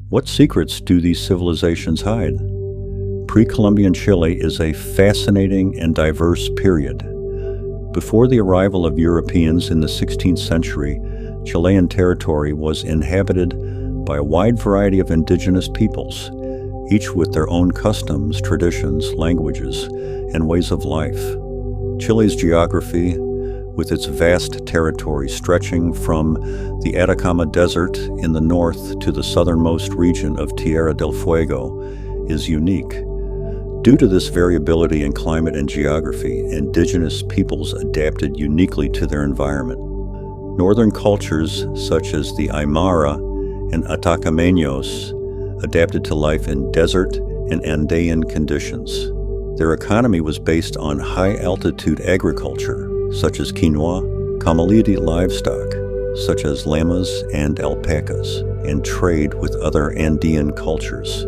What secrets do these civilizations hide? Pre-Columbian Chile is a fascinating and diverse period. Before the arrival of Europeans in the 16th century, Chilean territory was inhabited by a wide variety of indigenous peoples, each with their own customs, traditions, languages, and ways of life. Chile's geography, with its vast territory stretching from the Atacama Desert in the north to the southernmost region of Tierra del Fuego, is unique. Due to this variability in climate and geography, indigenous peoples adapted uniquely to their environment. Northern cultures, such as the Aymara and Atacameños, adapted to life in desert and Andean conditions. Their economy was based on high-altitude agriculture, such as quinoa, camelid livestock, such as llamas and alpacas, and trade with other Andean cultures.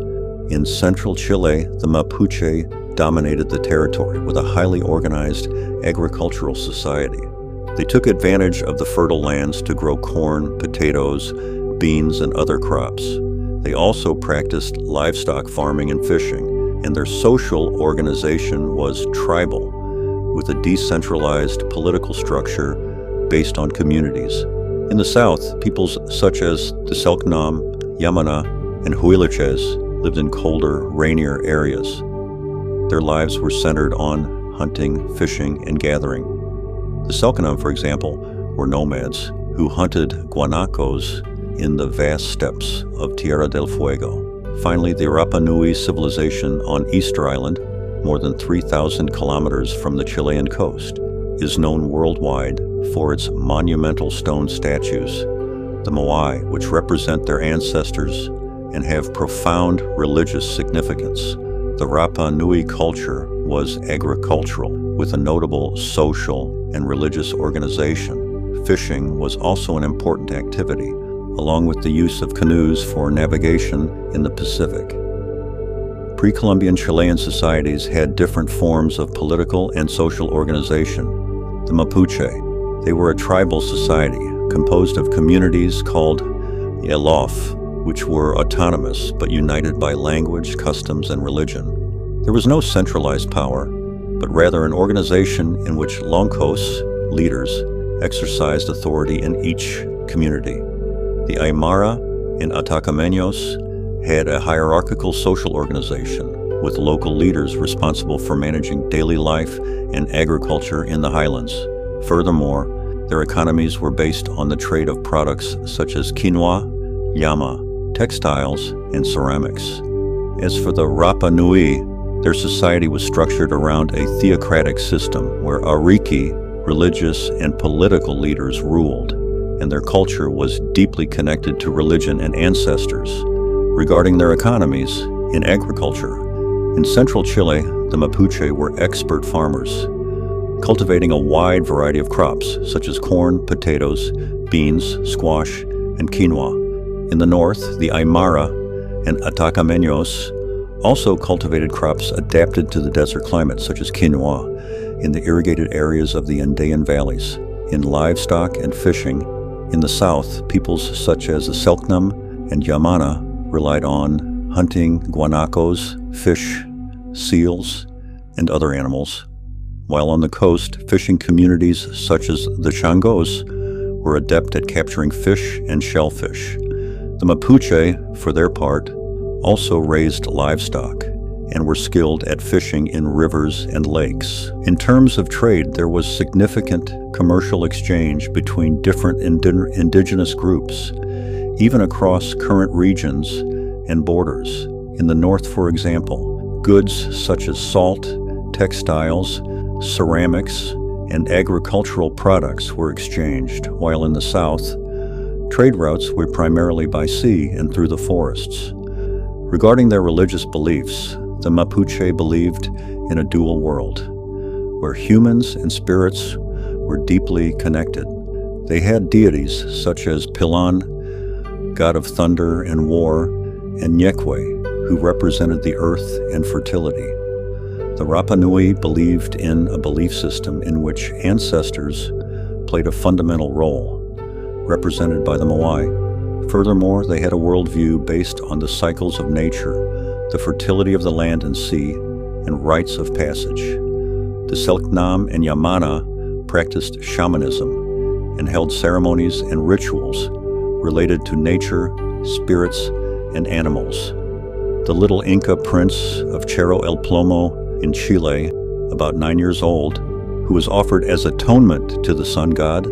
In central Chile, the Mapuche dominated the territory with a highly organized agricultural society. They took advantage of the fertile lands to grow corn, potatoes, beans, and other crops. They also practiced livestock farming and fishing, and their social organization was tribal, with a decentralized political structure based on communities. In the south, peoples such as the Selk'nam, Yámana, and Huilliches lived in colder, rainier areas. Their lives were centered on hunting, fishing, and gathering. The Selk'nam, for example, were nomads who hunted guanacos in the vast steppes of Tierra del Fuego. Finally, the Rapa Nui civilization on Easter Island, more than 3,000 kilometers from the Chilean coast, is known worldwide for its monumental stone statues, the moai, which represent their ancestors and have profound religious significance. The Rapa Nui culture was agricultural, with a notable social and religious organization. Fishing was also an important activity, along with the use of canoes for navigation in the Pacific. Pre-Columbian Chilean societies had different forms of political and social organization. The Mapuche, they were a tribal society composed of communities called Yalof, which were autonomous but united by language, customs, and religion. There was no centralized power, but rather an organization in which Loncos, leaders, exercised authority in each community. The Aymara and Atacameños had a hierarchical social organization, with local leaders responsible for managing daily life and agriculture in the highlands. Furthermore, their economies were based on the trade of products such as quinoa, llama, textiles, and ceramics. As for the Rapa Nui, their society was structured around a theocratic system where ariki, religious and political leaders, ruled, and their culture was deeply connected to religion and ancestors. Regarding their economies, in agriculture, in central Chile, the Mapuche were expert farmers, cultivating a wide variety of crops such as corn, potatoes, beans, squash, and quinoa. In the north, the Aymara and Atacameños also cultivated crops adapted to the desert climate, such as quinoa, in the irrigated areas of the Andean valleys. In livestock and fishing, in the south, peoples such as the Selk'nam and Yámana relied on hunting guanacos, fish, seals, and other animals, while on the coast, fishing communities such as the Changos were adept at capturing fish and shellfish. The Mapuche, for their part, also raised livestock and were skilled at fishing in rivers and lakes. In terms of trade, there was significant commercial exchange between different indigenous groups, even across current regions and borders. In the north, for example, goods such as salt, textiles, ceramics, and agricultural products were exchanged, while in the south, trade routes were primarily by sea and through the forests. Regarding their religious beliefs, the Mapuche believed in a dual world, where humans and spirits were deeply connected. They had deities such as Pilan, god of thunder and war, and Nyekwe, who represented the earth and fertility. The Rapa Nui believed in a belief system in which ancestors played a fundamental role, represented by the moai. Furthermore, they had a worldview based on the cycles of nature, the fertility of the land and sea, and rites of passage. The Selk'nam and Yámana practiced shamanism and held ceremonies and rituals related to nature, spirits, and animals. The little Inca prince of Cerro El Plomo in Chile, about 9 years old, who was offered as atonement to the sun god,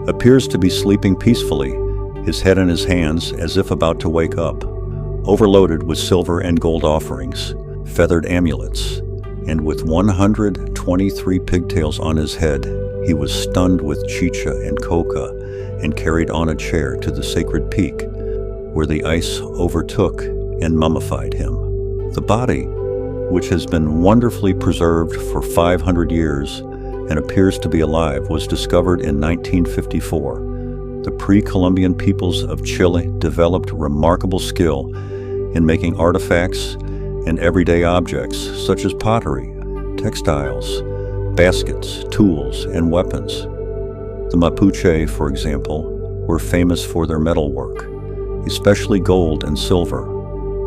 appears to be sleeping peacefully, his head in his hands as if about to wake up, overloaded with silver and gold offerings, feathered amulets, and with 123 pigtails on his head, he was stunned with chicha and coca and carried on a chair to the sacred peak, where the ice overtook and mummified him. The body, which has been wonderfully preserved for 500 years and appears to be alive, was discovered in 1954. The pre-Columbian peoples of Chile developed remarkable skill in making artifacts and everyday objects such as pottery, textiles, baskets, tools, and weapons. The Mapuche, for example, were famous for their metalwork, especially gold and silver,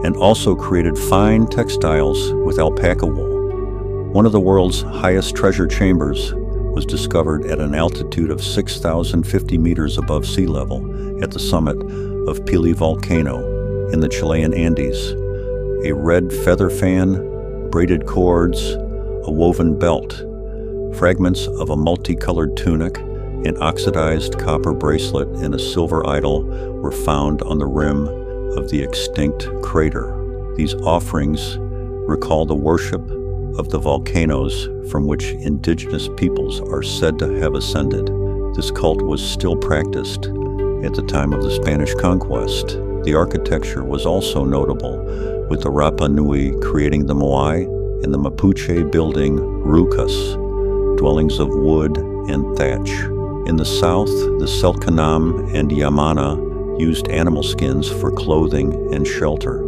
and also created fine textiles with alpaca wool. One of the world's highest treasure chambers was discovered at an altitude of 6,050 meters above sea level at the summit of Pili volcano in the Chilean Andes. A red feather fan, braided cords, a woven belt, fragments of a multicolored tunic, an oxidized copper bracelet, and a silver idol were found on the rim of the extinct crater. These offerings recall the worship of the volcanoes from which indigenous peoples are said to have ascended. This cult was still practiced at the time of the Spanish conquest. The architecture was also notable, with the Rapa Nui creating the moai and the Mapuche building rucas, dwellings of wood and thatch. In the south, the Selk'nam and Yámana used animal skins for clothing and shelter.